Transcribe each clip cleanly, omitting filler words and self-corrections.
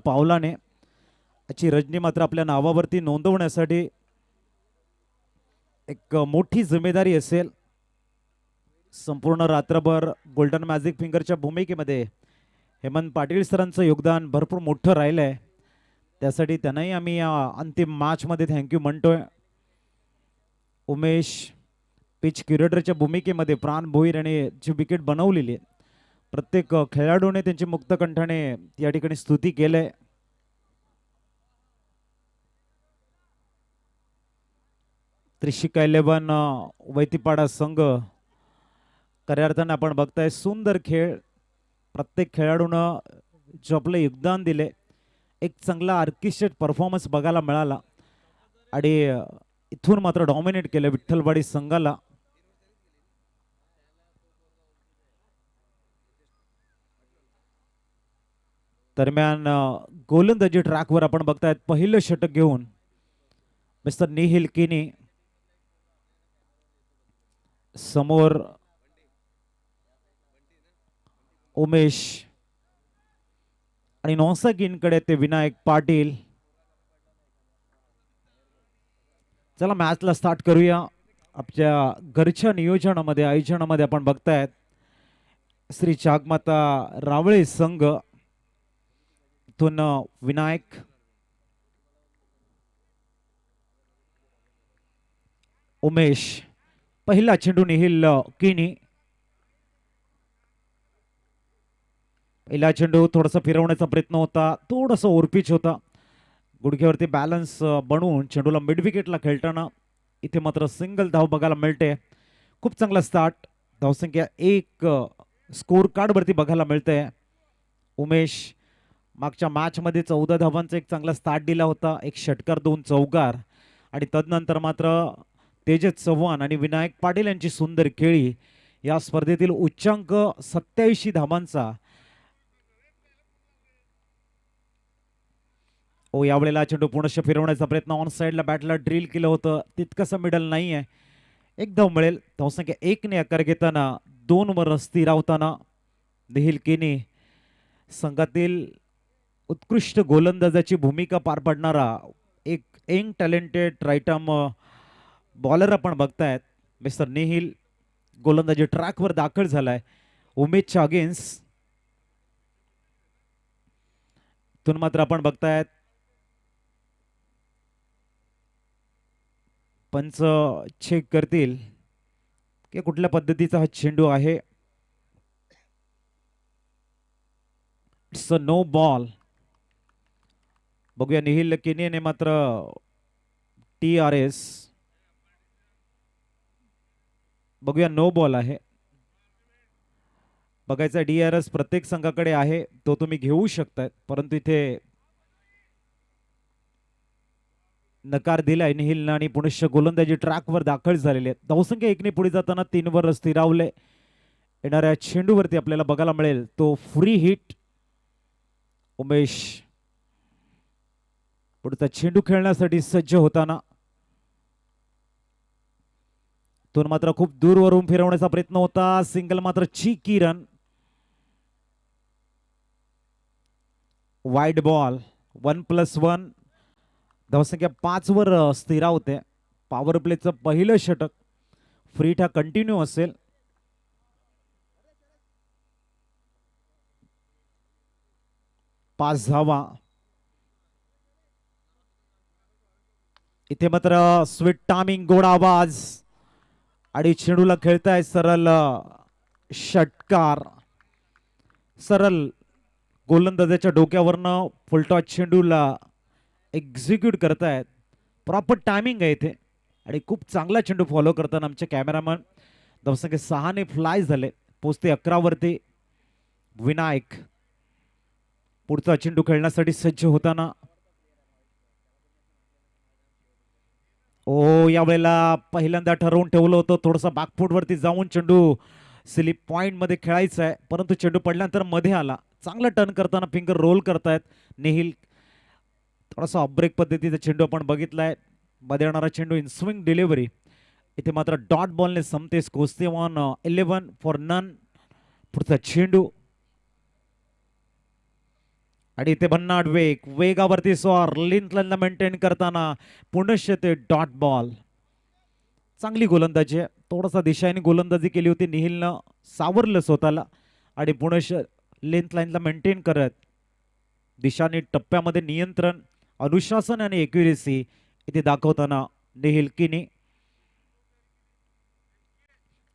पावलाने याची रजनी मात्र आपल्या नावावरती नोंदवण्यासाठी एक मोठी जिम्मेदारी असेल। संपूर्ण रात्रभर गोल्डन मॅजिक फिंगरच्या भूमिकेमध्ये हेमंत पाटील सरांचं योगदान भरपूर मोठं राहिलंय, त्यासाठी त्यांनाही आम्ही या अंतिम मॅचमध्ये थँक्यू म्हणतोय। उमेश पिच क्युरेटरच्या भूमिकेमध्ये प्राण भोईर यांनी जी विकेट बनवलेली आहे, प्रत्येक खेळाडूने त्यांची मुक्तकंठाने या ठिकाणी स्तुती केलंय। त्रिशिका 11 वैतीपाडा संघ खऱ्या अर्थाने आपण बघताय सुंदर खेळ, प्रत्येक खेळाडूनं जो आपलं योगदान दिले, एक चांगला ऑर्केस्ट्रेट परफॉर्मन्स बघायला मिळाला आणि इथून मात्र डॉमिनेट केलं विठ्ठलवाडी संघाला। दरम्यान गोलंदाजी ट्रॅकवर आपण बघतायत पहिलं षटक घेऊन मिस्टर निहिल किनी, समोर उमेश आणि नॉन्साकीनकडे ते विनायक पाटील। चला मॅचला स्टार्ट करूया। आपल्या घरच्या नियोजनामध्ये आयोजनामध्ये आपण बघतायत श्री चागमाता रावळे संघ, इथून विनायक, उमेश, पहिला चेंडू निहिल किनी, पहिला चेंडू थोडासा फिरवण्याचा प्रयत्न होता, थोडासा ओरपिच होता, गुडघ्यावरती बॅलन्स बनवून चेंडूला मिड विकेटला खेळताना इथे मात्र सिंगल धाव बघायला मिळते। खूप चांगला स्टार्ट, धावसंख्या 1 स्कोर कार्ड वरती बघायला मिळते। उमेश मागच्या मॅच मध्ये 14 धावांचा एक चांगला स्टार्ट दिला होता, एक षटकार 2 चौकार, आणि तदनंतर मात्र तेजस चव्हाण आणि विनायक पाटील यांची सुंदर खेळी या स्पर्धेतील उच्चांक 87 धावांचा। ओ यावेळेला चेंडू पुनश्च फिरवण्याचा प्रयत्न, ऑन साइडला बॅटला ड्रिल केलं होतं, तितकंसं मिडल नाहीये, एक धाव मिळेल। धावसंख्या 1 ने आकार घेताना 2 वर स्थिरावताना निहिल किनी संघातील उत्कृष्ट गोलंदाजाची भूमिका पार पाडणारा एक young talented right arm bowler आपण बघतायत मिस्टर निहिल, गोलंदाजी ट्रॅकवर दाखल झालाय उमेशच्या अगेन्स्ट। इथून मात्र आपण बघतायत पंच चेक करतील की कुठल्या पद्धतीचा हा चेंडू आहे। It's a no ball. बघूया निहिल किनीने मात्र TRS, बघूया नो बॉल आहे। बघायचा DRS प्रत्येक संघाकडे आहे, तो तुम्ही घेऊ शकताय, परंतु इथे नकार दिलाय निहिलनं आणि पुनश्च गोलंदाजी ट्रॅकवर दाखल झालेले आहेत। धावसंख्या 1 ने पुढे जाताना 3 वर स्थिरावले। येणाऱ्या चेंडूवरती आपल्याला बघायला मिळेल तो फ्री हिट। उमेश पुढचा चेंडू खेळण्यासाठी सज्ज होताना, तो मात्र खूप दूरवरून फिरवण्याचा प्रयत्न होता, सिंगल मात्र चीकी रन, वाईड बॉल, 1+1। धावसंख्या 5 वर स्थिरावते। पॉवर प्लेचं पहिलं षटक, फ्री हिट हा कंटिन्यू असेल। पाच धावा, इथे मात्र स्वीट टायमिंग, गोड आवाज आणि चेंडूला खेळताय सरळ षटकार, सरळ गोलंदाजाच्या डोक्यावरनं फुलटॉस चेंडूला एक्झिक्यूट करतायत। प्रॉपर टायमिंग आहे इथे आणि खूप चांगला चेंडू फॉलो करताना आमचे कॅमेरामन। धावसंख्या 6 ने फ्लाय झाले, पोचते 11 वरती। विनायक पुढचा चेंडू खेळण्यासाठी सज्ज होताना, ओ यावेळेला पहिल्यांदा ठरवून ठेवलं होतं थोडंसं बॅकफूट वरती जाऊन चेंडू स्लिप पॉइंट मध्ये खेळायचा आहे, परंतु चेंडू पडल्यानंतर मध्ये आला। चांगला टर्न करताना फिंगर रोल करतायत निहिल। थोडासा ब्रेक पद्धतीचा चेंडू आपण बघितलाय, मध्ये येणारा चेंडू इन स्विंग डिलिव्हरी, इथे मात्र डॉट बॉलने समतेस कोस्ते ऑन 11 फॉर नन। पुढचा चेंडू आणि इथे भन्नाट वेगावरती स्वार लेंथ लाईनला मेंटेन करताना पुनश्च ते डॉट बॉल. चांगली गोलंदाजी आहे. थोडासा दिशाने गोलंदाजी केली होती निहिलनं, सावरलं स्वतःला आणि पुनश्च लेंथ लाईनला मेंटेन करत दिशाने टप्प्यामध्ये नियंत्रण, अनुशासन आणि एक्युरेसी इथे दाखवताना निहिल किनी.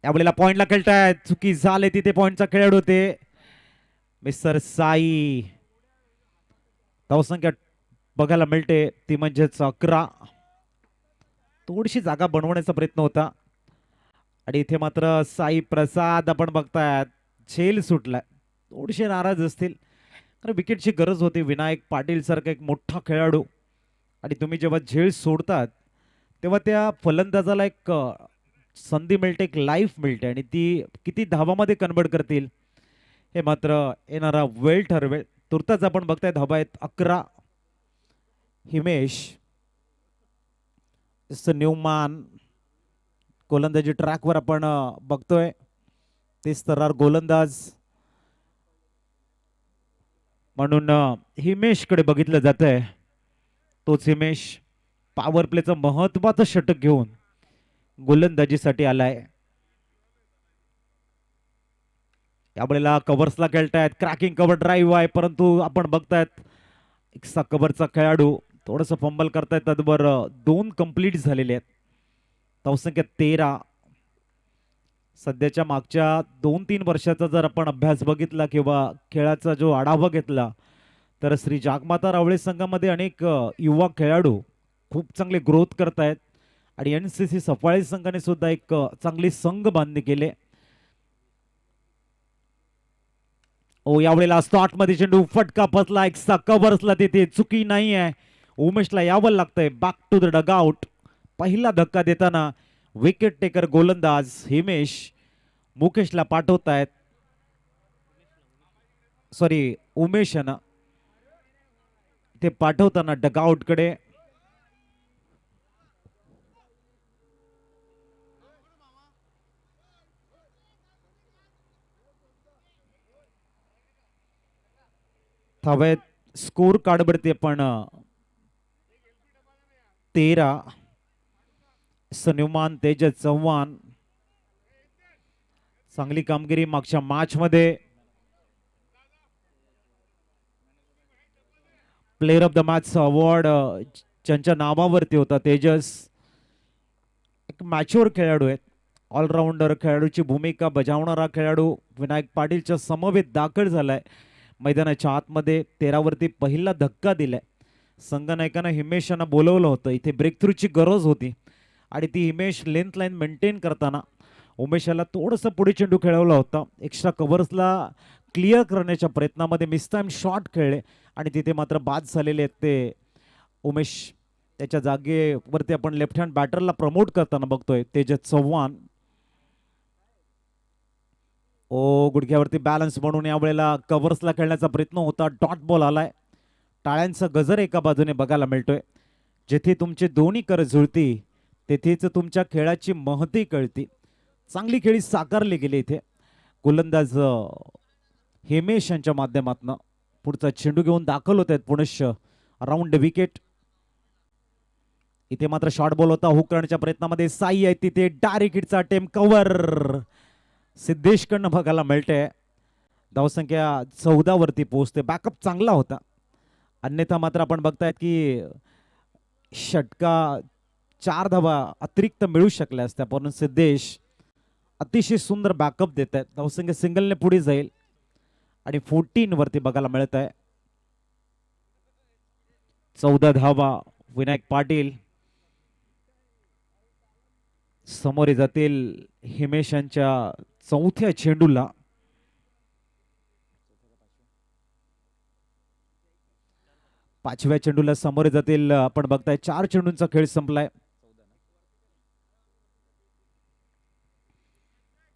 यावेळेला पॉइंटला खेळतायत, चुकी झाले तिथे पॉइंटचा खेळाडू होते मिस्टर साई. धावसंख्या बघायला मिळते ती म्हणजेच 11. थोडीशी जागा बनवण्याचा प्रयत्न होता आणि इथे मात्र साई प्रसाद आपण बघतायत झेल सुटलाय. थोडीशी नाराज असतील कारण विकेटची गरज होती. विनायक पाटील सारखा एक मोठा खेळाडू आणि तुम्ही जेव्हा झेल सोडतात तेव्हा त्या फलंदाजाला एक संधी मिळते, एक लाईफ मिळते आणि ती किती धावामध्ये कन्वर्ट करतील हे मात्र येणारा वेळ ठरवेल. तुर्ताच आपण बघताय धावा आहेत 11. हिमेश न्यूमॅन गोलंदाजी ट्रॅकवर आपण बघतोय. तेच तरार गोलंदाज म्हणून हिमेशकडे बघितलं जात आहे. तोच हिमेश पॉवर प्लेचं महत्वाचं षटक घेऊन गोलंदाजीसाठी आलाय. यावेळेला कव्हर्सला खेळतायत, क्रॅकिंग कव्हर ड्राईव्ह आहे परंतु आपण बघतायत एक कव्हरचा खेळाडू थोडंसं फंबल करतायत. तदवर 2 कंप्लीट झालेले आहेत. धावसंख्या 13. सध्याच्या मागच्या 2-3 वर्षाचा जर आपण अभ्यास बघितला किंवा खेळाचा जो आढावा घेतला तर श्री जागमाता रावळे संघामध्ये अनेक युवा खेळाडू खूप चांगले ग्रोथ करतायत आणि NCC सफाळे संघाने सुद्धा एक चांगली संघ बांधणी केले. यावेळेला स्टार्ट मध्ये चेंडू फटका फसला, एक कव्हर्सला तिथे चुकी नाही आहे. उमेशला यावं लागतंय बॅक टू द डगआउट. पहिला धक्का देताना विकेट टेकर गोलंदाज हिमेश मुकेशला पाठवतायत, सॉरी उमेश ना ते पाठवताना डगआउट कडे. धावेत स्कोर कार्डवरती आपण 13. सन्युमान तेजस चव्हाण चांगली कामगिरी मागच्या मॅच मध्ये player of the match award ज्यांच्या नावावरती होता. तेजस एक मॅच्युअर खेळाडू आहेत, ऑलराऊंडर खेळाडूची भूमिका बजावणारा खेळाडू विनायक पाटीलच्या समवेत दाखल झालाय. मैदानाच्या आतमध्ये 13 वरती पहिला धक्का दिलाय. संघनायकानं हिमेश यांना बोलवलं होतं, इथे ब्रेक थ्रूची गरज होती आणि ती हिमेश लेंथ लाईन मेंटेन करताना उमेशाला थोडंसं पुढे चेंडू खेळवला होता. एक्स्ट्रा कव्हर्सला क्लिअर करण्याच्या प्रयत्नामध्ये मिस टाइम शॉट खेळले आणि तिथे मात्र बाद झालेले आहेत ते उमेश. त्याच्या जागेवरती आपण लेफ्ट हँड बॅटरला प्रमोट करताना बघतोय तेजस चव्हाण. गुडघ्यावरती बॅलन्स म्हणून यावेळेला कव्हर्सला खेळण्याचा प्रयत्न होता. डॉट बॉल आलाय. टाळ्यांचा गजर एका बाजूने बघायला मिळतोय. जेथे तुमचे दोन्ही कर जुळती तेथेच तुमच्या खेळाची महती कळती. चांगली खेळी साकारली गेली इथे. गोलंदाज हिमेश यांच्या माध्यमातून पुढचा चेंडू घेऊन दाखल होत आहेत पुनश्च अराउंड विकेट. इथे मात्र शॉर्ट बॉल होता. हुक करण्याच्या प्रयत्नामध्ये साई आहे तिथे डायरेक्ट हिटचा अटेम्प्ट कव्हर सिद्धेश कडनं बघायला मिळते. धावसंख्या 14 वरती पोहोचते. बॅकअप चांगला होता. अन्यथा मात्र आपण बघतायत की षटका 4 धावा अतिरिक्त मिळू शकल्या असत्या परंतु सिद्धेश अतिशय सुंदर बॅकअप देत आहेत. धावसंख्या सिंगलने पुढे जाईल आणि 14 वरती बघायला मिळत आहे. 14 धावा. विनायक पाटील समोर जातील हिमेश यांच्या 4थ्या चेंडूला. पाचव्या चेंडूला समोर जातील. आपण बघताय 4 चेंडूंचा खेळ संपलाय.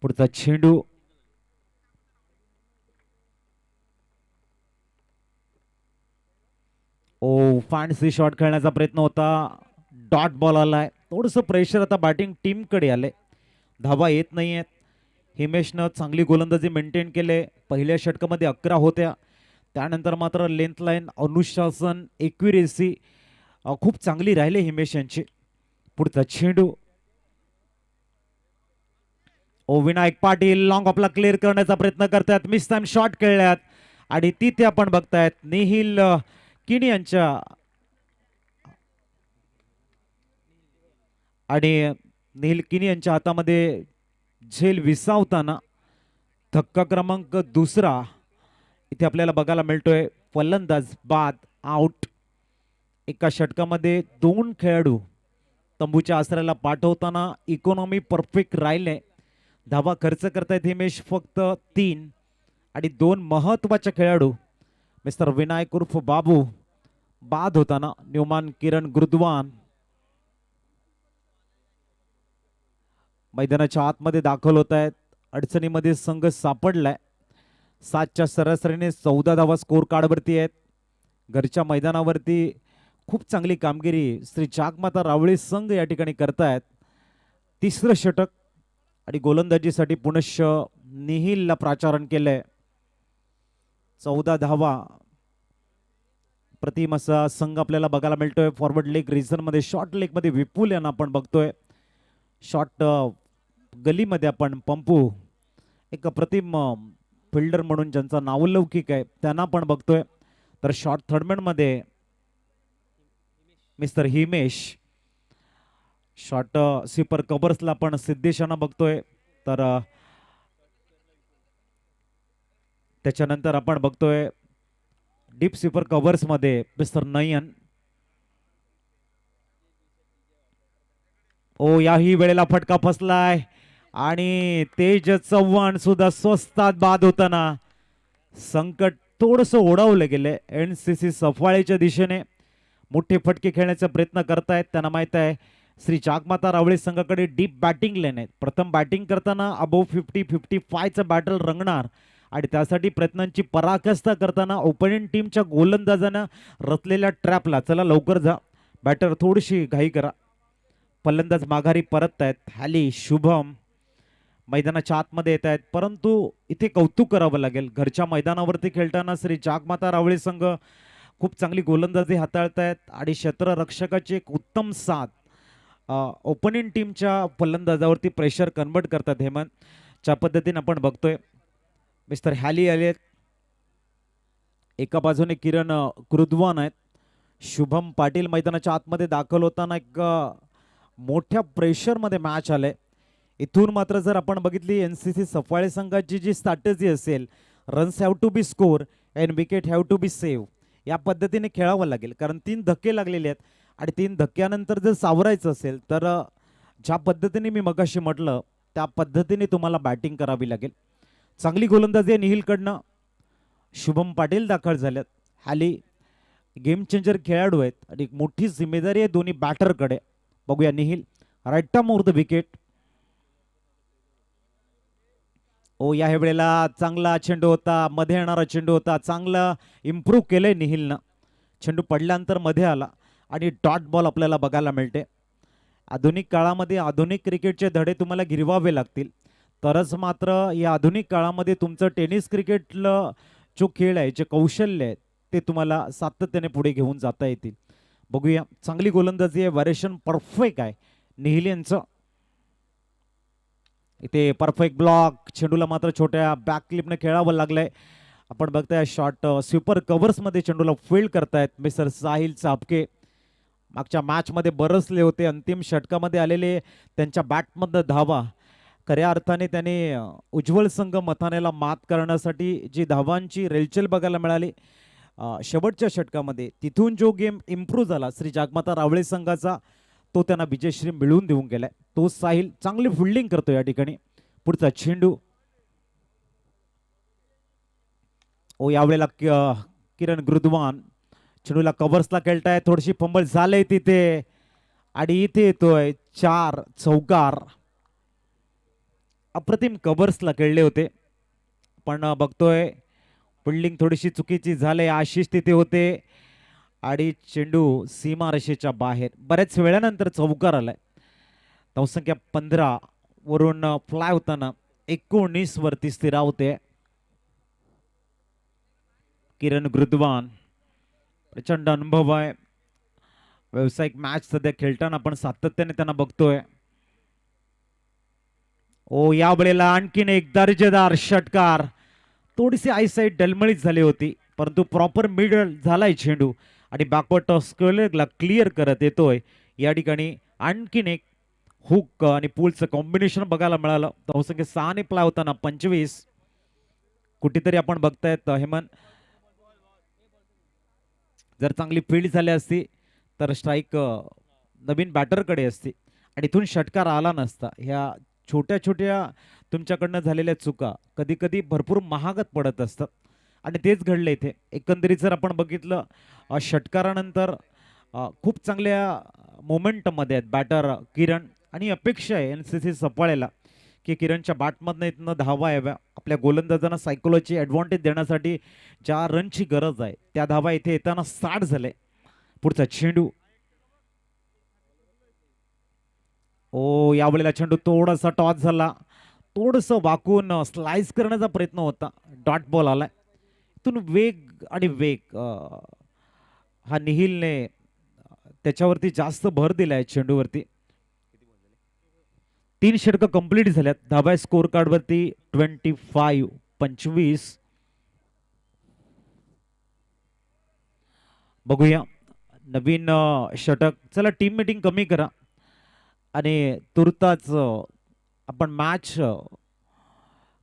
पुढचा चेंडू फॅन्सी शॉट खेळण्याचा प्रयत्न होता. डॉट बॉल आलाय. थोडंसं प्रेशर आता बॅटिंग टीम कडे आले. धावा येत नाहीयेत. हिमेशनं चांगली गोलंदाजी मेंटेन केले. पहिल्या षटकामध्ये 11 होत्या. त्यानंतर मात्र लेंथ लाईन, अनुशासन, एक्युरेसी खूप चांगली राहिली हिमेश यांची. पुढचा चेंडू. ओ विनायक पाटील लॉंग ऑफला क्लिअर करण्याचा प्रयत्न करतात. मिस टाइम शॉट खेळल्यात आणि तिथे आपण बघतायत निहिल किनी यांच्या आणि निहिल किनी यांच्या हातामध्ये झेल विसावताना धक्का क्रमांक दुसरा इथे आपल्याला बघायला मिळतोय. फलंदाज बाद, आउट. एका षटकामध्ये 2 खेळाडू तंबूच्या आसऱ्याला पाठवताना इकॉनॉमी परफेक्ट राहिले. धावा खर्च करतायत हिमेश फक्त 3 आणि 2 महत्वाचे खेळाडू मिस्टर विनायक उर्फ बाबू बाद होताना न्यूमान किरण गुरुद्वान मैदानाच्या आतमध्ये दाखल होत आहेत. अडचणीमध्ये संघ सापडलाय. 7च्या सरासरीने 14 धावा स्कोर कार्डवरती आहेत. घरच्या मैदानावरती खूप चांगली कामगिरी श्री जागमाता रावळे संघ या ठिकाणी करतायत. तिसरं षटक आणि गोलंदाजीसाठी पुनश्च निहिलला प्राचारण केलंय. 14 धावा प्रतिम असा संघ आपल्याला बघायला मिळतोय. फॉरवर्ड लेग रिझन मध्ये, शॉर्ट लेग मध्ये विपुल यांना आपण बघतोय. शॉर्ट गलीमध्ये आपण पंपू एक अप्रतिम फिल्डर म्हणून ज्यांचा नावलौकिक आहे त्यांना आपण बघतोय. तर शॉर्ट थर्डमॅन मध्ये मिस्टर हिमेश. शॉर्ट स्वीपर कव्हर्सला आपण सिद्धेशांना बघतोय. तर त्याच्यानंतर आपण बघतोय डीप स्वीपर कव्हर्स मध्ये मिस्टर नयन. ओ याही वेळेला फटका फसलाय आणि तेज चव्हाण सुद्धा स्वस्तात बाद होताना संकट थोडस ओढावलं गेले. NCC सफाळेच्या दिशेने मोठे फटके खेळण्याचा प्रयत्न करतायत. त्यांना माहित आहे श्री जागमाता रावळे संघाकडे डीप बॅटिंग लेन आहे. प्रथम बॅटिंग करताना अबोव 50-55चं बॅटल रंगणार आणि त्यासाठी प्रयत्नांची पराकाष्ठा करताना ओपोनंट टीमच्या गोलंदाजानं रचलेल्या ट्रॅपला चला लवकर जा, बॅटर थोडीशी घाई करा. फलंदाज माघारी परत आहेत. हॅली, शुभम मैदानाच्या आतमध्ये येत आहेत. परंतु इथे कौतुक करावं लागेल, घरच्या मैदानावरती खेळताना श्री जागमाता रावळे संघ खूप चांगली गोलंदाजी हाताळतायत आणि क्षेत्ररक्षकाची एक उत्तम साथ ओपोनंट टीमच्या फलंदाजावरती प्रेशर कन्वर्ट करतात. हेमंत ज्या पद्धतीने आपण बघतोय मिस्टर हॅली आले, एका बाजूने किरण गुरुद्वान आहेत. शुभम पाटील मैदानाच्या आतमध्ये दाखल होताना एक मोठ्या प्रेशरमध्ये मॅच आले. इथून मात्र जर आपण बघितली NCC सफाळे संघाची जी स्ट्रॅटेजी असेल, runs have to be score and wicket have to be save, या पद्धतीने खेळावं लागेल. कारण 3 धक्के लागलेले आहेत आणि 3 धक्क्यानंतर जर सावरायचं असेल तर ज्या पद्धतीने मी मगाशी म्हटलं त्या पद्धतीने तुम्हाला बॅटिंग करावी लागेल. चांगली गोलंदाजी आहे निहिलकडनं. शुभम पाटील दाखल झाल्यात. हाली गेम चेंजर खेळाडू आहेत आणि एक मोठी जिम्मेदारी आहे दोन्ही बॅटरकडे. बघूया Nihil right arm over the wicket. Oh या वेळेला चांगला चेंडू होता, मध्ये येणारा चेंडू होता, चांगला इम्प्रूव्ह केलंय निहिलनं. चेंडू पडल्यानंतर मध्ये आला आणि डॉट बॉल आपल्याला बघायला मिळते. आधुनिक काळामध्ये आधुनिक क्रिकेटचे धडे तुम्हाला गिरवावे लागतील, तरच मात्र या आधुनिक काळामध्ये तुमचं टेनिस क्रिकेटला जो खेळ आहे, जे कौशल्य आहे ते तुम्हाला सातत्याने पुढे घेऊन जाता येतील. बघूया, चांगली गोलंदाजी आहे, व्हेरिएशन परफेक्ट आहे निहिल यांचं. इथे परफेक्ट ब्लॉक, चेंडूला मात्र छोट्या बॅक क्लिपने खेळावं लागलंय. आपण बघताय शॉर्ट स्वीपर कव्हर्स मध्ये चेंडूला फील्ड करतायत मिस्टर साहिल चापके. मागच्या मॅच मध्ये बरसले होते, अंतिम षटकामध्ये आलेले त्यांच्या बॅटमधनं धावा खऱ्या अर्थाने त्याने उज्ज्वल संघ मथानेला मात करण्यासाठी जी धावांची रेलचेल बघायला मिळाली शेवटच्या षटकामध्ये, तिथून जो गेम इम्प्रूव्ह झाला श्री जागमाता रावळे संघाचा, तो त्यांना विजयश्री मिळवून देऊन गेलाय. तो साहिल चांगली फिल्डिंग करतो या ठिकाणी. पुढचा चेंडू. ओ यावेळेला किरण गुरुद्वान चेंडूला कव्हर्सला खेळताय, थोडीशी फंबल झालंय तिथे आणि इथे येतोय 4 चौकार. अप्रतिम कव्हर्सला खेळले होते, पण बघतोय फिल्डिंग थोडीशी चुकीची झाली. आशिष तिथे होते आणि चेंडू सीमारेषेच्या बाहेर. बऱ्याच वेळानंतर चौकार आलाय. धावसंख्या 15 वरून फ्लाय होताना 19 वरती स्थिरावते. किरण गुरुद्वान, प्रचंड अनुभव आहे. व्यावसायिक मॅच सध्या खेळताना आपण सातत्याने त्यांना बघतोय. ओ या वेळेला आणखीन एक दर्जेदार षटकार. थोडीशी आयसाईट डलमळीत झाली होती, परंतु प्रॉपर मिडल झालाय चेंडू आणि बॅकवर्ड टॉस क्लिअर करत येतोय. या ठिकाणी आणखीन एक हुक आणि पूलचं कॉम्बिनेशन बघायला मिळालं. धावसंख्या 6 ने प्लाय होताना 25. कुठेतरी आपण बघतायत हेमंत, जर चांगली फील्ड झाली असती तर स्ट्राईक नवीन बॅटरकडे असती आणि इथून षटकार आला नसता. ह्या छोट्या छोट्या तुमच्याकडनं झालेल्या चुका कधी कधी भरपूर महागात पडत असतात आणि तेच घडले इथे. एकंदरीत जर आपण बघितलं षटकारानंतर खूप चांगल्या मोमेंटमध्ये आहेत बॅटर किरण आणि अपेक्षा आहे NCC सफाळ्याला की किरणच्या बॅटमधनं इथनं धावा याव्या. आपल्या गोलंदाजांना सायकोलॉजी ॲडव्हान्टेज देण्यासाठी ज्या रनची गरज आहे त्या धावा इथे येताना 60 झाले. पुढचा चेंडू, ओ यावेळेला चेंडू थोडासा टॉस झाला, थोडस वाकून स्लाइस करण्याचा प्रयत्न होता. डॉट बॉल आलाय. इथून वेग आणि वेग हा निहिलने त्याच्यावरती जास्त भर दिलाय चेंडूवरती. 3 षटकं कंप्लीट झाल्यात. धाबा स्कोर कार्ड वरती 25. बघूया नवीन षटक. चला टीम मीटिंग कमी करा आणि तुर्ताच आपण मॅच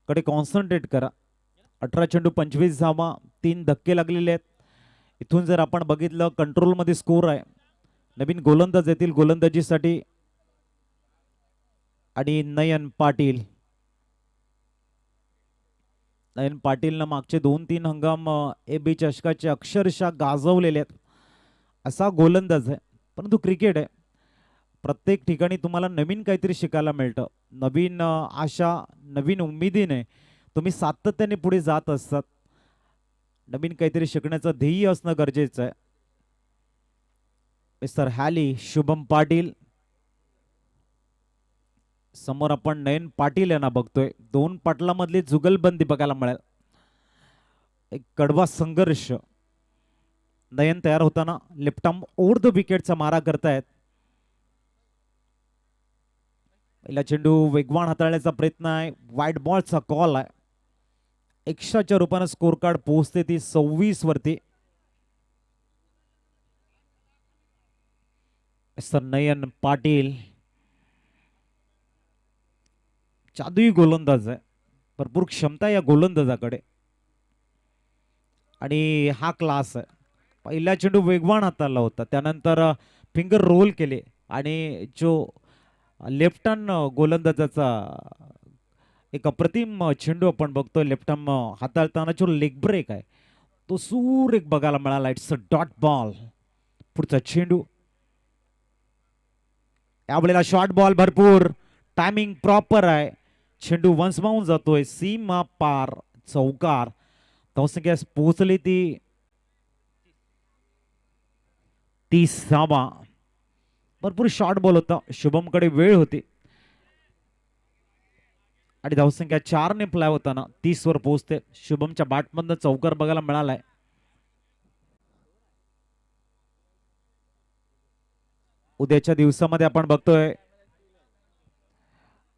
कडे कॉन्सन्ट्रेट करा. 18 चेंडू 25 धावा, 3 धक्के लागलेले आहेत. इथून जर आपण बघितलं कंट्रोलमध्ये स्कोर आहे. नवीन गोलंदाज येतील गोलंदाजीसाठी आणि नयन पाटीलनं मागचे 2-3 हंगाम AB चषकाचे अक्षरशः गाजवलेले आहेत. असा गोलंदाज आहे. परंतु क्रिकेट आहे, प्रत्येक ठिकाणी तुम्हाला नवीन काहीतरी शिकायला मिळतं. नवीन आशा, नवीन उमेदीने तुम्ही सातत्याने पुढे जात असतात. नवीन काहीतरी शिकण्याचं ध्येय असणं गरजेचं आहे. मिस्टर हॅली, शुभम पाटील समोर आपण नयन पाटील यांना बघतोय. 2 पाटलामधली जुगलबंदी बघायला मिळेल. एक कडवा संघर्ष. नयन तयार होताना लेफ्ट आर्म ओव्हर द विकेटचा मारा करतायत. पहिला चेंडू वेगवान हाताळण्याचा प्रयत्न आहे. वाईट बॉलचा कॉल आहे. एक्स्ट्राच्या रूपाने स्कोर कार्ड पोहोचते ती 26 वरती. मिस्टर नयन पाटील जादुई गोलंदाज आहे. भरपूर क्षमता या गोलंदाजाकडे आणि हा क्लास आहे. पहिला चेंडू वेगवान हाताळला होता, त्यानंतर फिंगर रोल केले आणि जो लेफ्ट हँड गोलंदाजाचा एक अप्रतिम चेंडू आपण बघतोय लेफ्ट हँड हाताळताना जो लेग ब्रेक आहे तो सुरेख बघायला मिळाला. It's a dot ball. पुढचा चेंडू, यावेळेला शॉर्ट बॉल, भरपूर टायमिंग प्रॉपर आहे. चेंडू वन्स माऊन जातोय सीमा पार, चौकार. धावसंख्या पोहोचली ती 30 धावा. भरपूर शॉर्ट बॉल होता, शुभमकडे वेळ होती आणि धावसंख्या 4 ने प्लाय होताना 30 वर पोहोचते. शुभमच्या बॅटमधनं चौकार बघायला मिळालाय. उद्याच्या दिवसामध्ये आपण बघतोय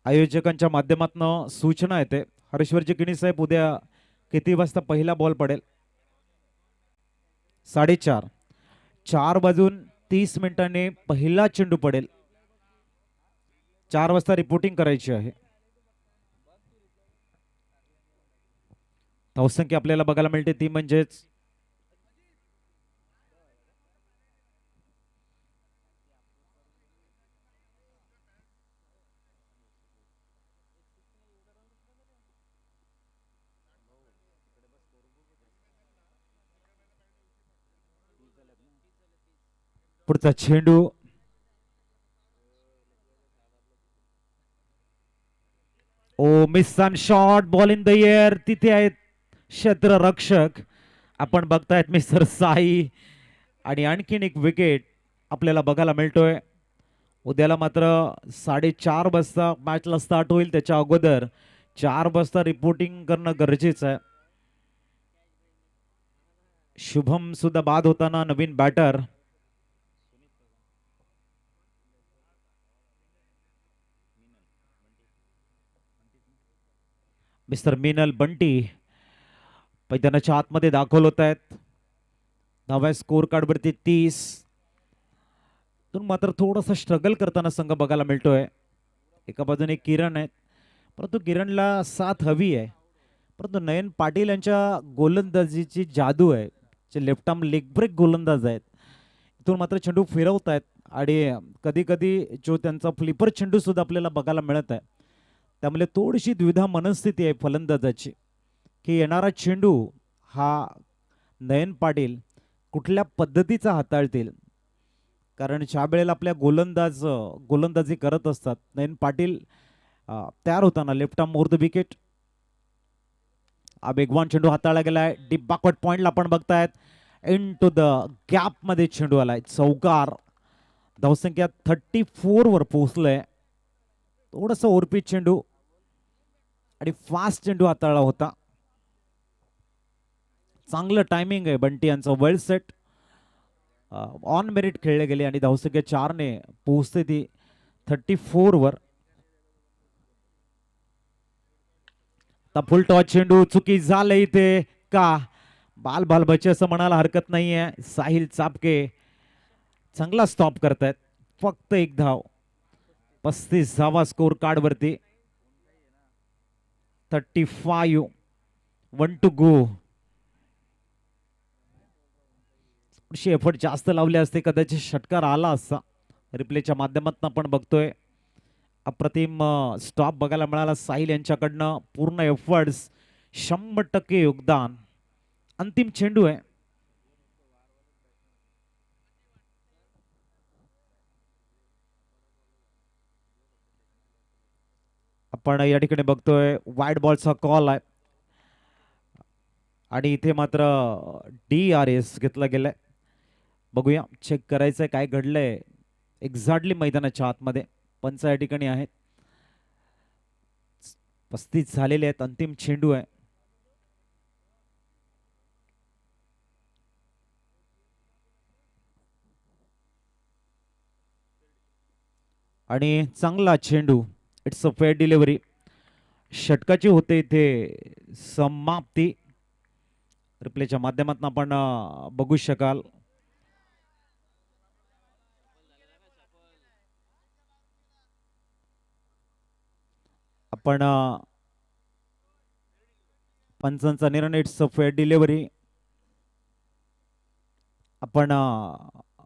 आयोजकांच्या माध्यमातून सूचना येते. हरेश्वरजी किणी साहेब, उद्या किती वाजता पहिला बॉल पडेल? 4:30. 4:30 पहिला चेंडू पडेल. 4 वाजता रिपोर्टिंग करायची आहे. धावसंख्या आपल्याला बघायला मिळते ती म्हणजेच पुढचा चेंडू, oh miss on shot, ball in the air. तिथे आहेत क्षेत्ररक्षक, आपण बघतायत मिस्टर साई आणि आणखीन एक विकेट आपल्याला बघायला मिळतोय. उद्याला मात्र 4:30 वाजता मॅचला स्टार्ट होईल. त्याच्या अगोदर 4 वाजता रिपोर्टिंग करणं गरजेचं आहे. शुभम सुद्धा बाद होताना नवीन बॅटर मिस्टर मिनल बंटी मैदानाच्या आतमध्ये दाखल होत आहेत. नव्या स्कोर कार्ड वरती 30 मात्र थोडासा स्ट्रगल करताना संघ बघायला मिळतोय. एका बाजूने किरण आहेत परंतु किरणला साथ हवी आहे. परंतु नयन पाटील यांच्या गोलंदाजीची जादू आहे. जे लेफ्ट आर्म लेग ब्रेक गोलंदाज आहेत इथून मात्र चेंडू फिरवत आहेत आणि कधी कधी जो त्यांचा फ्लिपर चेंडू सुद्धा आपल्याला बघायला मिळत आहे. त्यामुळे थोडीशी द्विधा मनस्थिती आहे फलंदाजाची की येणारा चेंडू हा नयन पाटील कुठल्या पद्धतीचा हाताळतील. कारण ज्या वेळेला आपल्या गोलंदाजी करत असतात नयन पाटील तयार होताना left arm more the wicket. हा वेगवान चेंडू हाताळला गेलाय. डीप बॅकवर्ड पॉइंटला आपण बघतायत इन टू द गॅप मध्ये चेंडू आलाय. चौकार. धावसंख्या 34 वर पोहोचलंय. थोडस ओरपी चेंडू आणि फास्ट चेंडू हाताळला होता. चांगलं टायमिंग आहे बंटी यांचं. वेल सेट ऑन मेरिट खेळले गेले आणि धावसंख्या 4 ने पोहोचते ती 34 वर. फुल टॉस चेंडू चुकी झाले इथे का बाल बाल बचे असं म्हणायला हरकत नाहीये. साहिल चापके चांगला स्टॉप करतायत. फक्त एक धाव. 35 स्कोर कार्ड वरती. 35 1 टू गो. थोडीशी एफर्ट जास्त लावले असते कदाचित षटकार आला असता. रिप्लेच्या माध्यमातून आपण बघतोय अप्रतिम स्टॉप बघायला मिळाला साहिल यांच्याकडनं. पूर्ण एफर्ट्स 100% योगदान. अंतिम चेंडू आहे. आपण या ठिकाणी बघतोय वाईड बॉलचा कॉल आहे आणि इथे मात्र DRS घेतला गेलाय. बघूया चेक करायचंय काय घडलंय एक्झॅक्टली मैदानाच्या आतमध्ये. पंच या ठिकाणी आहेत. 35 झालेले आहेत. अंतिम चेंडू आहे. आणि चांगला चेंडू. It's a fair delivery. षटकाची होते इथे समाप्ती. रिप्लेच्या माध्यमातून आपण बघू शकाल. आपण पंचांचा निर्णय. It's a fair delivery. आपण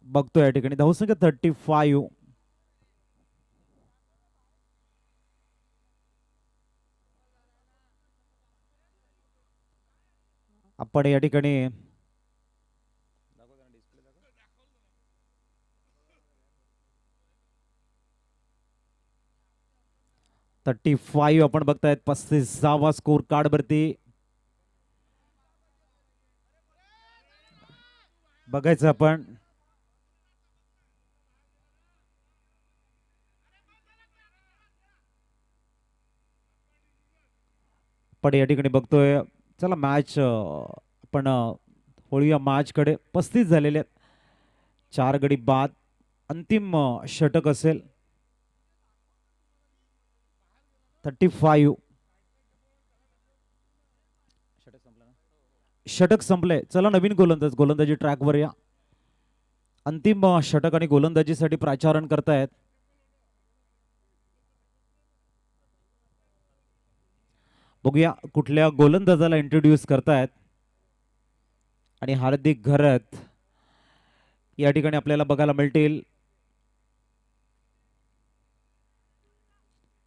बघतो या ठिकाणी धावसंख्या 35. आपण या ठिकाणी आपण बघतायत 35 स्कोर कार्ड वरती. बघायचं आपण पण या ठिकाणी बघतोय. चला मॅच आपण वळूया मॅच कडे. 35 झालेले आहेत. 4 गडी बाद. अंतिम षटक असेल. 35. षटक संपले. चला नवीन गोलंदाजी ट्रॅकवर या. अंतिम षटक आणि गोलंदाजीसाठी प्राचारण करतायत. बघूया कुठल्या गोलंदाजाला इंट्रोड्यूस करतायत. आणि हार्दिक घरत या ठिकाणी आपल्याला बघायला मिळतील.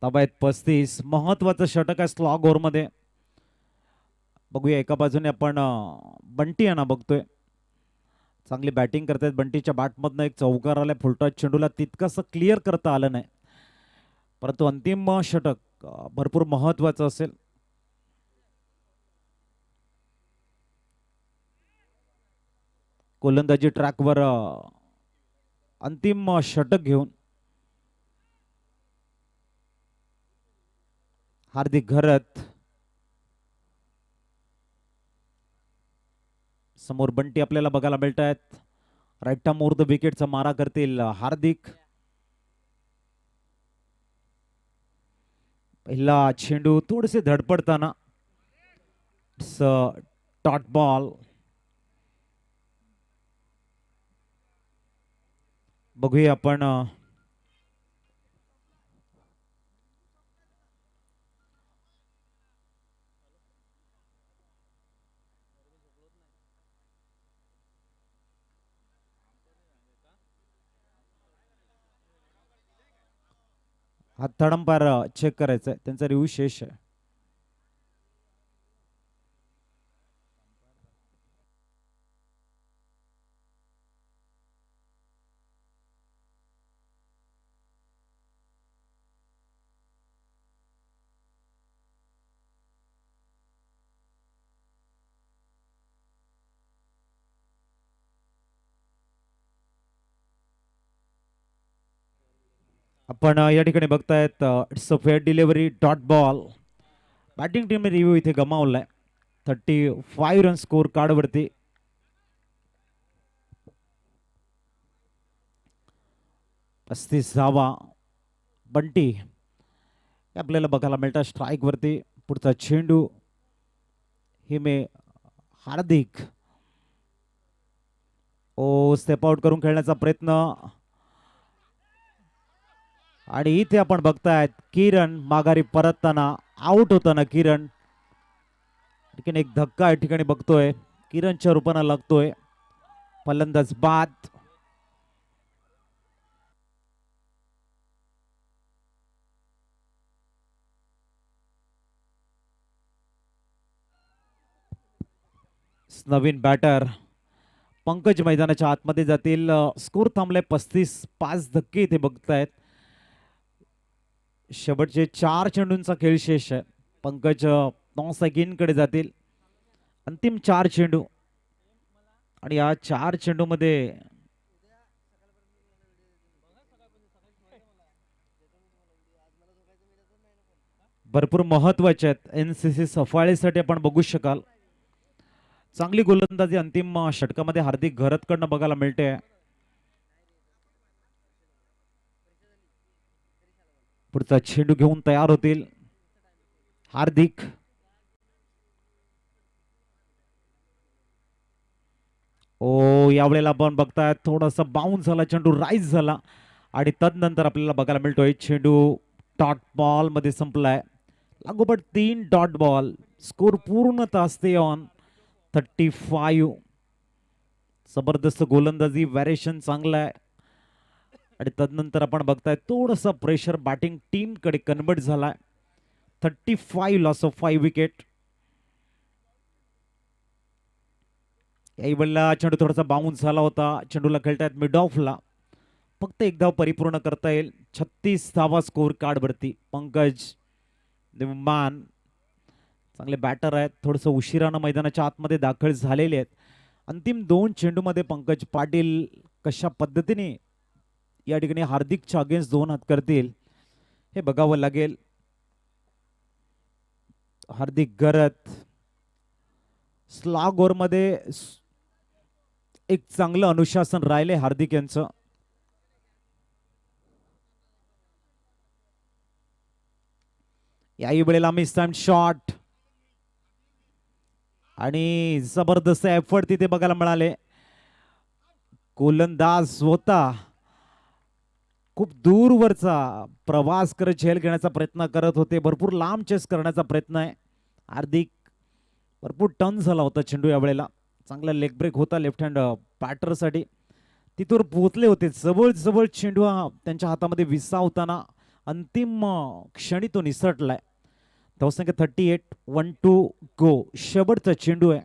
ताब्यात 35. महत्वाचं षटक आहे स्लॉग ओव्हर मध्ये. बघूया एका बाजूने आपण बंटी यांना बघतोय. चांगली बॅटिंग करतायत. बंटीच्या बॅटमधनं एक चौकार आलाय. फुलटॉस चेंडूला तितकंसं क्लिअर करता आलं नाही. परंतु अंतिम षटक भरपूर महत्वाचं असेल. गोलंदाजी ट्रॅकवर अंतिम षटक घेऊन हार्दिक घरत समोर बंटी आपल्याला बघायला मिळत आहेत. राईट आर्म ओव्हर द विकेटचा मारा करतील हार्दिक. पहिला चेंडू थोडेसे धडपडताना डॉट बॉल. बघूया आपण हा थर्ड अंपायर चेक करायचा आहे, त्यांचा रिव्ह्यू शेष आहे. आपण या ठिकाणी बघतायत it's a fair delivery dot ball. Batting टीमने रिव्ह्यू इथे गमावलाय. 35 रन स्कोर कार्डवरती. पस्तीस धावा. बंटी आपल्याला बघायला मिळतात स्ट्राईक वरती. पुढचा चेंडू हिमे हार्दिक. ओ स्टेप आउट करून खेळण्याचा प्रयत्न आणि इथे आपण बघतायत किरण माघारी परतताना आउट होताना किरण. ठिकाणी एक धक्का या ठिकाणी बघतोय, किरणच्या रूपानं लागतोय. फलंदाज बाद. नवीन बॅटर पंकज मैदानाच्या आतमध्ये जातील. स्कोर थांबलाय 35. धक्के इथे बघतायत. शेवटचे 4 चेंडूंचा खेळ शेष आहे. पंकज टॉस अगेन कडे जातील. अंतिम 4 चेंडू आणि या 4 चेंडू मध्ये भरपूर महत्वाचे आहेत. एनसीसी सफाळीसाठी आपण बघू शकाल. चांगली गोलंदाजी अंतिम षटकामध्ये हार्दिक घरतकडनं बघायला मिळते. पुढचा चेंडू घेऊन तयार होतील हार्दिक. ओ यावेळेला आपण बघताय थोडासा बाउन्स झाला, चेंडू राईज झाला आणि तदनंतर आपल्याला बघायला मिळतोय चेंडू डॉट बॉल मध्ये संपलाय. लागोपाठ 3 डॉट बॉल. स्कोर पूर्णतः असते ऑन 35. जबरदस्त गोलंदाजी, व्हेरिएशन चांगला आहे आणि तदनंतर आपण बघताय थोडंसं प्रेशर बॅटिंग टीम कडे कन्वर्ट झालाय. 35 लॉस ऑफ 5 विकेट. याही वेळेला चेंडू थोडासा बाउन्स झाला होता. चेंडूला खेळतायत मिड ऑफला. फक्त एक धाव परिपूर्ण करता येईल. 36 धावा स्कोर कार्ड वरती. पंकज दिवमान चांगले बॅटर आहेत. थोडंसं उशिरानं मैदानाच्या आतमध्ये दाखल झालेले आहेत. अंतिम 2 चेंडूमध्ये पंकज पाटील कशा पद्धतीने या ठिकाणी हार्दिकच्या अगेन्स्ट 2 हात करतील हे बघावं लागेल. हार्दिक गरत स्लॉग ओव्हर मध्ये एक चांगलं अनुशासन राहिले हार्दिक यांचं. याही वेळेला मिस टाइम शॉट आणि जबरदस्त एफर्ट तिथे बघायला मिळाले. गोलंदाज होता खूप दूरवरचा प्रवास करत झेल घेण्याचा प्रयत्न करत होते. भरपूर लांब चेस करण्याचा प्रयत्न आहे. हार्दिक भरपूर टर्न झाला होता चेंडू यावेळेला. चांगला लेग ब्रेक होता लेफ्ट हँड बॅटरसाठी. तिथून पोहोचले होते. जवळ जवळ चेंडू त्यांच्या हातामध्ये विसावताना अंतिम क्षणी तो निसटलाय. धावसंख्या 38. 1-2 गो. शेवटचा चेंडू आहे.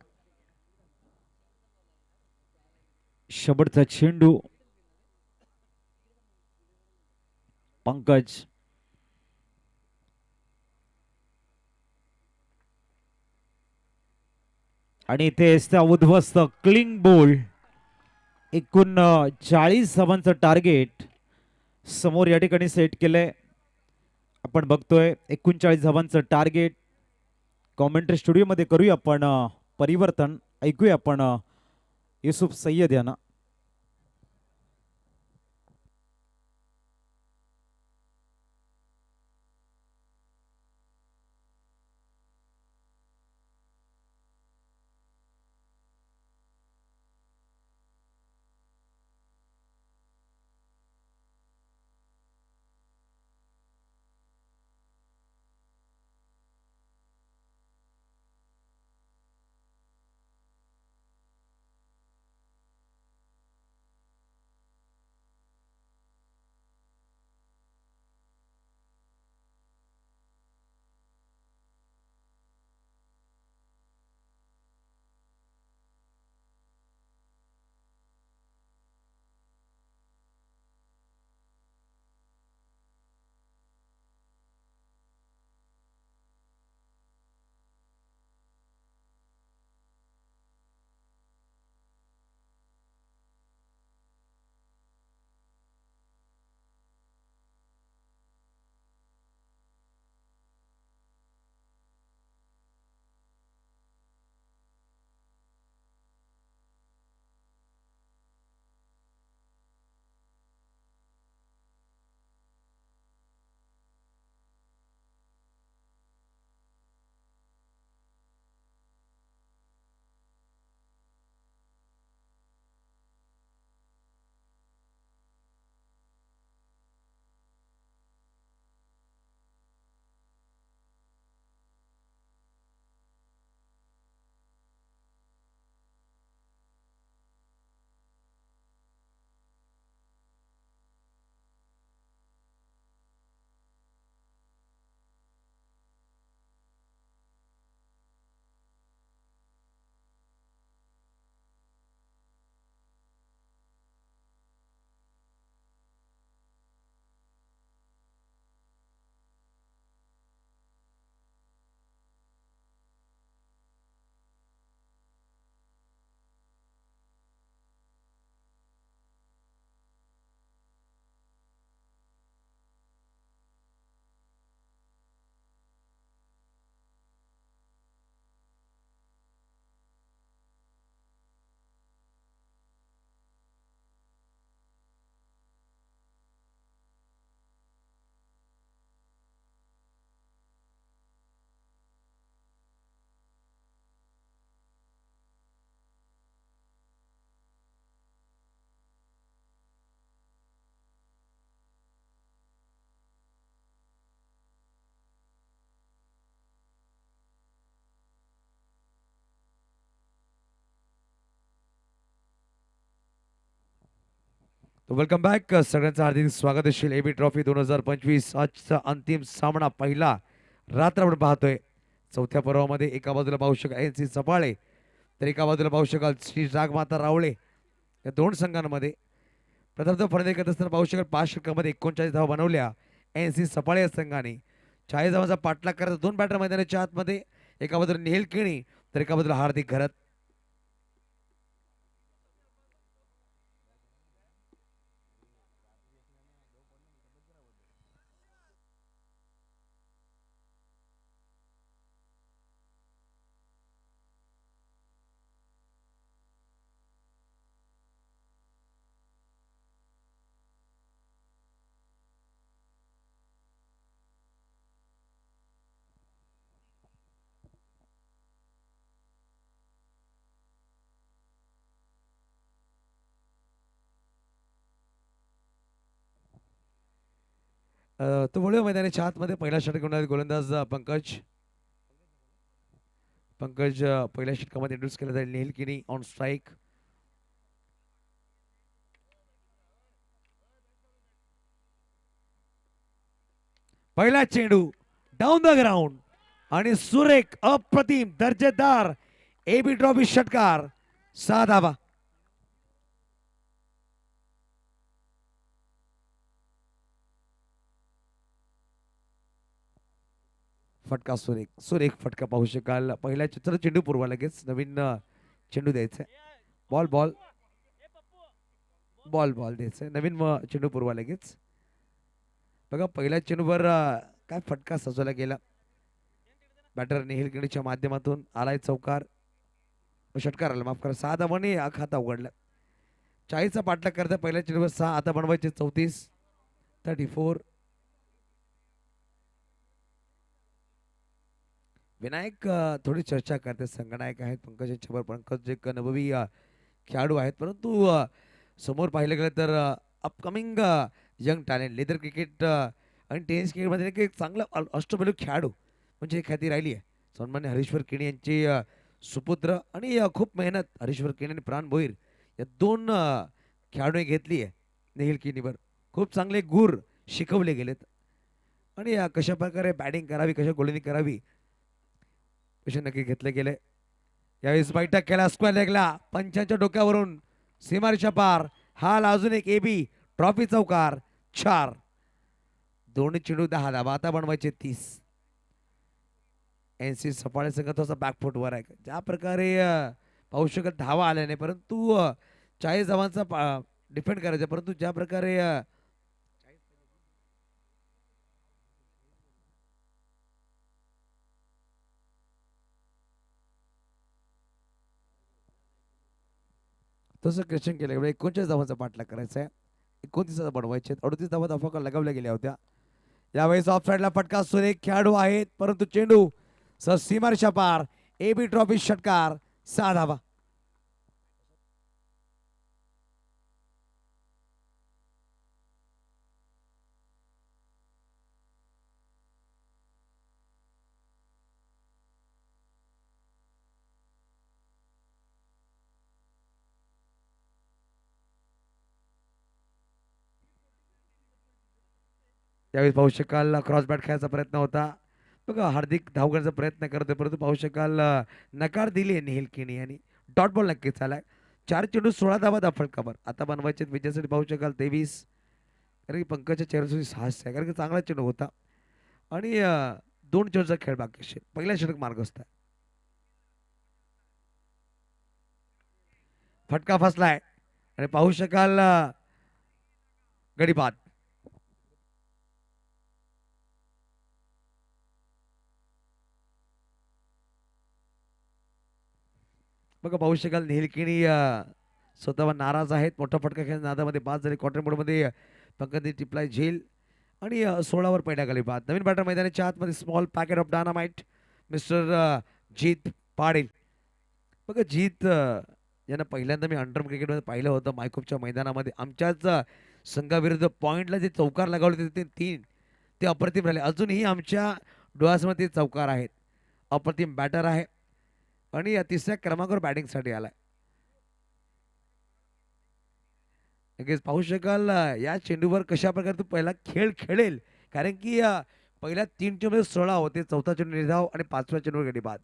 शेवटचा चेंडू पंकज. आणि इथे त्या उद्ध्वस्त क्लिंग बोल्ड. 39 धावांचं टार्गेट समोर या ठिकाणी सेट केलंय. आपण बघतोय 39 धावांचं टार्गेट. कॉमेंट्री स्टुडिओ मध्ये करूया आपण परिवर्तन. ऐकूया आपण युसुफ सय्यद यांना. वेलकम बॅक सगळ्यांचं हार्दिक स्वागत असेल एबी ट्रॉफी 2025 आजचा अंतिम सामना पहिला रात्र आपण पाहतोय. चौथ्या पर्वामध्ये एका बाजूला पाहू शकाल NC सफाळे तर एका बाजूला पाहू शकाल श्री जागमाता रावळे. या दोन संघांमध्ये प्रथम फलंदाजी करत असताना पाहू शकाल 5 षटकामध्ये 39 धावा बनवल्या NC सफाळे या संघाने. 40 धावांचा पाठलाग करत दोन बॅटर मैदानाच्या आतमध्ये, एका बाजूला निहिल केणी तर एका बाजूला हार्दिक घरत. तो वळीव मैदानाच्या आतमध्ये पहिला षटक घेऊन गोलंदाज पंकज पंकज पहिल्या षटकामध्ये इंट्रोड्यूस केला जाईल. निहिल किनी ऑन स्ट्राईक. पहिला चेंडू डाऊन द ग्राउंड आणि सुरेख अप्रतिम दर्जेदार एबी ट्रॉफी षटकार 6 धावा. फटका सुरेख सुरेख फटका पाहू शकाल. पहिल्या चित्र चेंडू पूर्वा लगेच नवीन चेंडू द्यायचा. बॉल बॉल बॉल बॉल द्यायचा नवीन चेंडू पूर्वा लगेच. बघा पहिल्या चेंडूवर काय फटका सजवला गेला. बॅटर निहिल गिणीच्या माध्यमातून आलाय चौकार. षटकार आला, माफ करा, 6 धावांनी हा खाता उघडला. 40चा पाठलाग करता पहिल्या चेंडूवर 6, आता बनवायचे 34, 34. विनायक थोडी चर्चा करते, संगनायक आहेत पंकज छबर, पंकज एक अनुभवी खेळाडू आहेत, परंतु समोर पाहिलं गेलं तर upcoming young talent leather cricket आणि टेनिस क्रिकेटमध्ये एक चांगला अष्टपैलू खेळाडू म्हणजे ख्याती राहिली आहे. सन्मान्य हरीश्वर केणी यांचे सुपुत्र आणि खूप मेहनत हरीश्वर केणी आणि प्राण भोईर या दोन खेळाडूने घेतली आहे नेहिल केणीवर. खूप चांगले गुर शिकवले गेलेत आणि कशा प्रकारे बॅटिंग करावी, कशा गोलंदाजी करावी कसे नक्की घेतले गेले. यावेळेस बैठक केला स्क्वेअर लेगला, पंचांच्या डोक्यावरून सीमारेषा पार, हाल अजून एक एबी ट्रॉफी चौकार 4. दोन्ही चेंडू 10 धावा, आता बनवायचे 30. एनसी सफाळे संघ थोडासा बॅकफुटवर आहे. ज्या प्रकारे पाहू शकत धावा आल्या नाही, परंतु 40 धावांचा डिफेंड करायचा, परंतु ज्या प्रकारे तसं क्वेश्चन केलं 39 धावांचा पाठलाग करायचा आहे. 29 बनवायचे, 38 धावा धावा लगावल्या गेल्या होत्या. यावेळेस ऑफ साईडला फटका सुरेख खेळाडू आहेत, परंतु चेंडू सीमारेषा पार, एबी ट्रॉफी षटकार 6 धावा. त्यावेळेस पाहू शकाल क्रॉस बॅट खेळायचा प्रयत्न होता बघा, हार्दिक धाव करण्याचा प्रयत्न करतोय, परंतु पाहू शकाल नकार दिली आहे नेहिल केणी आणि डॉट बॉल नक्कीच आलाय. 4 चेंडू 16 धावा फटकावर, आता बनवायचे विजयासाठी पाहू शकाल 23. कारण की पंकजच्या चेहऱ्यासाठी साहस आहे, कारण की चांगला चेंडू होता आणि 2 चेंडूचा खेळ बाकी असेल, पहिला षटक मार्गस्थ आहे. फटका फसलाय आणि पाहू शकाल गडीपात. बघा पाहू शकाल नेहिल केणी स्वतःवर नाराज आहेत, मोठा फटका खेळ नादामध्ये बाद झाले. क्वार्टर मोडमध्ये पंकज टिपलाय झेल आणि 16वर पहिल्या खाली बाद. नवीन बॅटर मैदानाच्या आतमध्ये small packet of dynamite mister Jeet Patil. बघा जीत यांना पहिल्यांदा मी अंडर क्रिकेटमध्ये पाहिलं होतं मायकोपच्या मैदानामध्ये. आमच्याच संघाविरुद्ध पॉईंटला जे चौकार लगावले होते ते 3 ते अप्रतिम राहिले. अजूनही आमच्या डोळ्यासमोर ते चौकार आहेत. अप्रतिम बॅटर आहे आणि 3ऱ्या क्रमांकावर बॅटिंगसाठी आलाय. नक्कीच पाहू शकाल या चेंडूवर कशा प्रकारे तू पहिला खेळ खेळेल, कारण की पहिल्या 3 चेंडूमध्ये 16 होते, चौथा चेंडू निर्धाव आणि 5व्या चेंडूवर गडी बाद.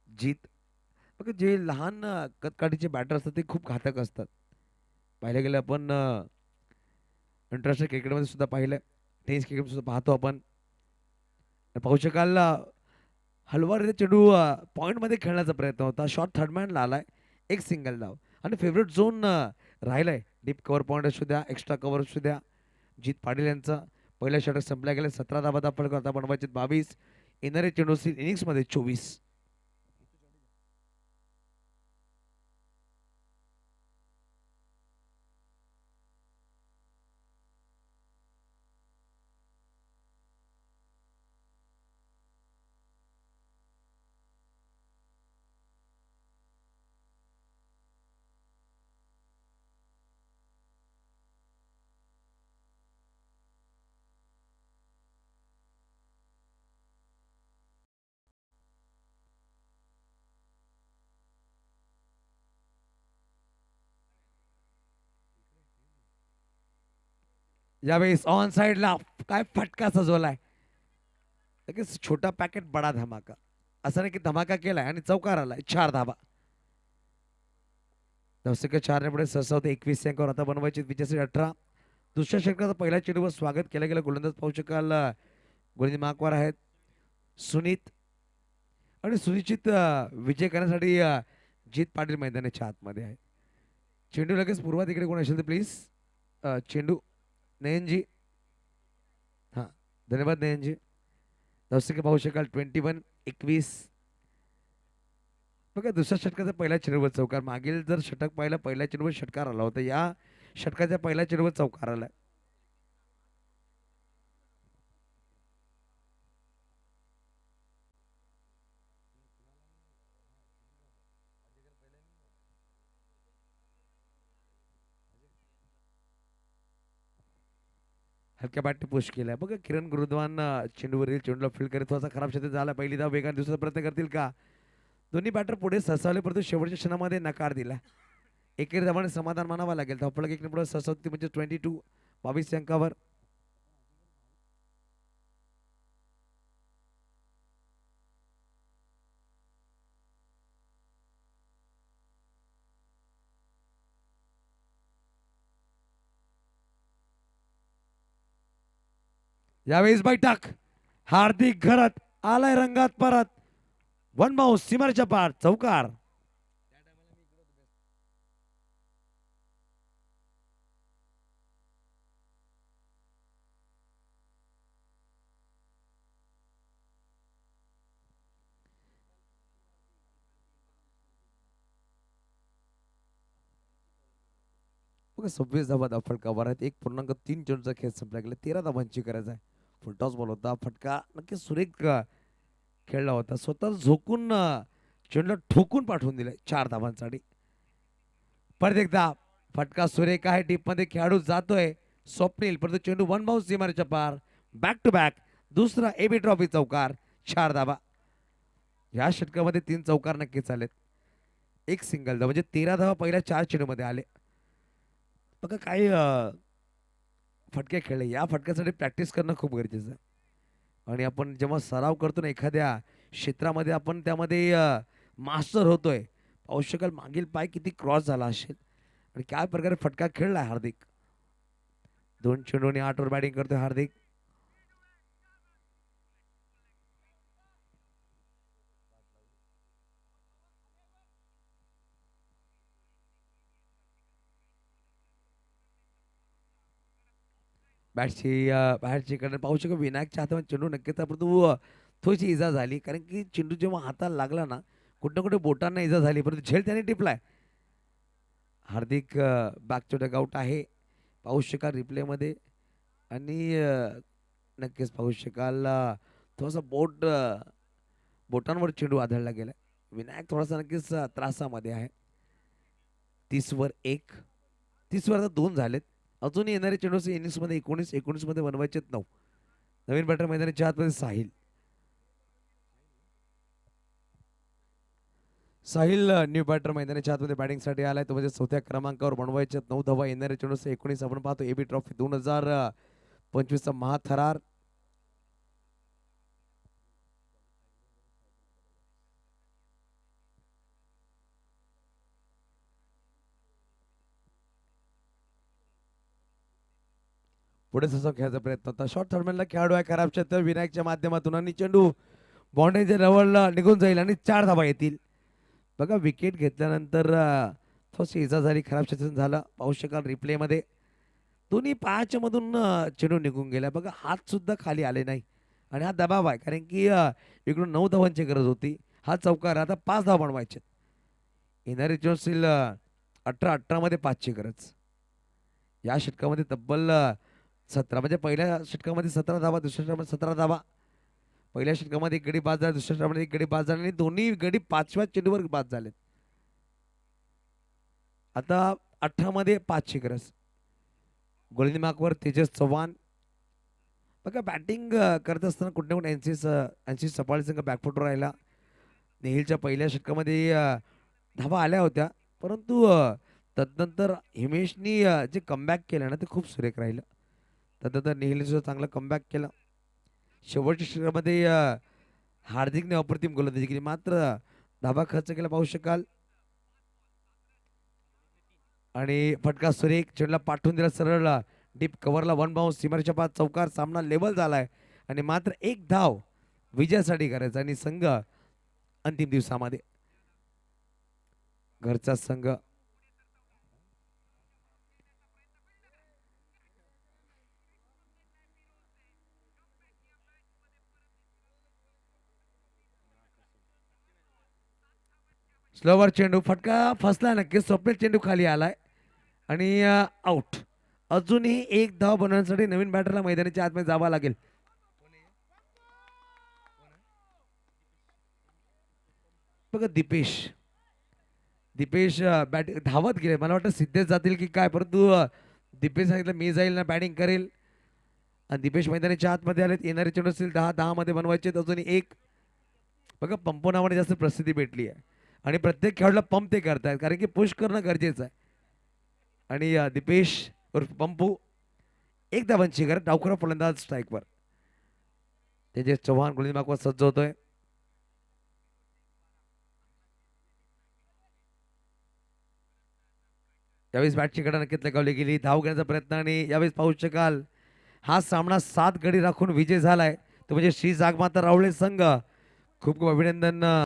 जीत बघा जे लहान कदकाठीचे बॅटर असतात ते खूप घातक असतात. पाहिलं गेलं आपण इंटरनॅशनल क्रिकेटमध्ये सुद्धा पाहिलं, टेनिस क्रिकेट सुद्धा पाहतो आपण. पाहू शकाल हलवार चेंडू पॉईंटमध्ये खेळण्याचा प्रयत्न होता, शॉर्ट थर्डमॅनला आलाय, एक सिंगल धाव आणि फेवरेट झोन राहिलाय. डीप कव्हर पॉईंट असू द्या, एक्स्ट्रा कव्हर असू द्या. जीत पाटील यांचा पहिल्या षटक संपल्या गेले. 17 धावा फलक आता बनवायचे 22. येणारे चेंडू इनिंग्समध्ये 24. यावेळेस ऑन साइडला काय फटका सजवलाय. लगेच छोटा पॅकेट बडा धमाका, असं नाही की धमाका केलाय आणि चौकार आलाय. 4 धावा. दवसिका 4 पुढे सहसा होते 21 अंकावर, आता बनवायचे विजयासाठी 18. दुसऱ्या षटकाचा पहिल्या चेंडूवर स्वागत केलं गेलं. गोलंदाज पाहू शकाल गोलंदाज मार्कवर आहेत सुनीत आणि सुनिश्चित विजय करण्यासाठी जीत पाटील मैदानाच्या आतमध्ये आहे. चेंडू लगेच पूर्वात इकडे कोण असेल तर प्लीज चेंडू नयनजी. हां धन्यवाद नयनजी. दर्शक पाहू शकाल 21-21 बघा दुसऱ्या षटकाचा पहिल्या चेंडूवर चौकार. मागील जर षटक पाहिलं पहिल्या चेंडूवर षटकार आला होता, या षटकाच्या पहिल्या चेंडूवर चौकार आला. हलक्या बॅटने पुश केलाय बघा. किरण गुरुद्वान चेंडूवरील चेंडूला फील्ड करत थोडासा खराब क्षेत्र झाला. पहिली धाव वेगाने दुसरा प्रयत्न करतील का? दोन्ही बॅटर पुढे सरसावले परंतु शेवटच्या क्षणामध्ये नकार दिला. एकेरी धावाने समाधान मानावं लागेल. धावफलक एक पुढे सरसावती म्हणजे 22 22 अंकावर. यावेळेस बैठक हार्दिक घरात आलाय रंगात परत. वन बाउंस सीमारेच्या पार चौकार. बघा 26 धावा धावफलकावर आहेत. 1.3 चेंडूचा खेळ संपला गेला. 13 धावांची गरज आहे. फुलटॉस बॉल होता. फटका नक्की सुरेख खेळला होता. स्वतः झोकून चेंडूला ठोकून पाठवून दिलाय 4 धावांसाठी. परत एकदा फटका सुरेख आहे. टीप मध्ये खेळाडू जातोय स्वप्नील परंतु चेंडू वन बाउन्स सीमारेच्या पार. बॅक टू बॅक दुसरा एबी ट्रॉफी चौकार. 4 धावा. या षटकामध्ये 3 चौकार नक्कीच आलेत. एक सिंगल धाव म्हणजे 13 धावा पहिल्या 4 चेंडू मध्ये आले. बघा काही फटके खेळले. या फटक्यासाठी प्रॅक्टिस करणं खूप गरजेचं आहे. आणि आपण जेव्हा सराव करतो ना एखाद्या क्षेत्रामध्ये आपण त्यामध्ये मास्टर होतोय. पाहू शकाल मागील पाय किती क्रॉस झाला असेल आणि काय प्रकारे फटका खेळलाय हार्दिक. 2 चेंडूने 8 वर बॅटिंग करतोय हार्दिक. बाहेरची कडे पाहू शकतो विनायकच्या हातामध्ये चेंडू नक्कीच परंतु थोडीशी इजा झाली कारण की चेंडू जेव्हा हाताला लागला ना कुठे कुठे बोटांना इजा झाली परंतु झेल त्याने टिपलाय. हार्दिक बॅक टू डगआउट आहे. पाहू शकाल रिप्लेमध्ये आणि नक्कीच पाहू शकाल थोडासा बोटांवर चेंडू आढळला गेला. विनायक थोडासा नक्कीच त्रासामध्ये आहे. 30 वर 1 30 वर आता 2 झालेत. अजून येणारे चेंडू इनिंग्स मध्ये 19 मध्ये बनवायचे 9. नवीन बॅटर मैदानाच्या आतमध्ये साहिल. साहिल न्यू बॅटर मैदानाच्या आतमध्ये बॅटिंगसाठी आलाय. तो म्हणजे 4थ्या क्रमांकावर बनवायचे 9 धावा. येणारे चेंडू 19 आपण पाहतो एबी ट्रॉफी 2025 चा महाथरार. पुढे ससा खेळायचा प्रयत्न होता. शॉर्ट थर्डमॅनला खेळाडू आहे खराब क्षेत्र विनायकच्या माध्यमातून आणि चेंडू बाउंड्रीच्या जवळला निघून जाईल आणि 4 धावा येतील. बघा विकेट घेतल्यानंतर थोडीशी इजा झाली. खराब क्षेत्र झाला. पाहू शकाल रिप्लेमध्ये दोन्ही पायाच्या मधून चेंडू निघून गेला. बघा हात सुद्धा खाली आले नाही आणि हा दबाव आहे कारण की इकडून 9 धावांची गरज होती. हा चौकार आता 5 धावा बनवायचे. येणारे चेंडू 18 मध्ये 5 ची गरज. या षटकामध्ये तब्बल 17 म्हणजे पहिल्या षटकामध्ये 17 धावा दुसऱ्या षटकामध्ये 17 धावा. पहिल्या षटकामध्ये एक गडी बाद झाला दुसऱ्या षटकामध्ये एक गडी बाद झाला आणि दोन्ही गडी 5व्या चेंडूवर बाद झाले. आता 18 मध्ये 5 ची गरज. गोलंदाजी मार्कवर तेजस चव्हाण. बघा बॅटिंग करत असताना कुठे ना कुठे एनसी सफाळी संघ बॅकफुटवर राहिला. नेहिलच्या पहिल्या षटकामध्ये धावा आल्या होत्या परंतु तदनंतर हिमेशनी जे कमबॅक केलं ना ते खूप सुरेख राहिलं. तदनंतर नेहिलने सुद्धा चांगला कमबॅक केला. शेवटच्या षटकामध्ये हार्दिकने अप्रतिम गोलंदाजी केली मात्र धावा खर्च केला पाहू शकाल. आणि फटका सुरेख चेंडूला पाठवून दिला सरळ डीप कव्हरला. वन बाउन्स सीमारेच्या पास चौकार. सामना लेवल झालाय आणि मात्र एक धाव विजयासाठी करायचा आणि संघ अंतिम दिवसामध्ये घरचा संघ स्लोवर चेंडू फटका फसला नक्कीच. स्वप्नील चेंडू खाली आलाय आणि आउट. अजूनही एक धाव बनवण्यासाठी नवीन बॅटरला मैदानाच्या आतमध्ये जावं लागेल. बघा दीपेश दीपेश बॅट धावत गेले. मला वाटतं सिद्धेश जातील की काय, परंतु दीपेश सांगितलं मी जाईल ना बॅटिंग करेल. आणि दीपेश मैदानाच्या आतमध्ये आलेत. येणारे चेंडू असतील 10-10 मध्ये बनवायचे. अजून एक बघा पंपो नावाने जास्त प्रसिद्धी भेटली आहे आणि प्रत्येक खेळाडूला पंप ते करतायत कारण की पुश करणं गरजेचं आहे. आणि दीपेश उर्फ पंपू एक धावांची गरज. डावखुरा फलंदाज स्ट्राईकवर. तेजस चव्हाण गोलंदाज मागवा सज्ज होतोय. यावेळेस बॅटची कडा नक्कीच लगावली गेली. धाव घेण्याचा प्रयत्न आणि यावेळेस पाहू शकाल हा सामना 7 गडी राखून विजय झालाय तो म्हणजे श्री जागमाता रावळे संघ. खूप खूप अभिनंदन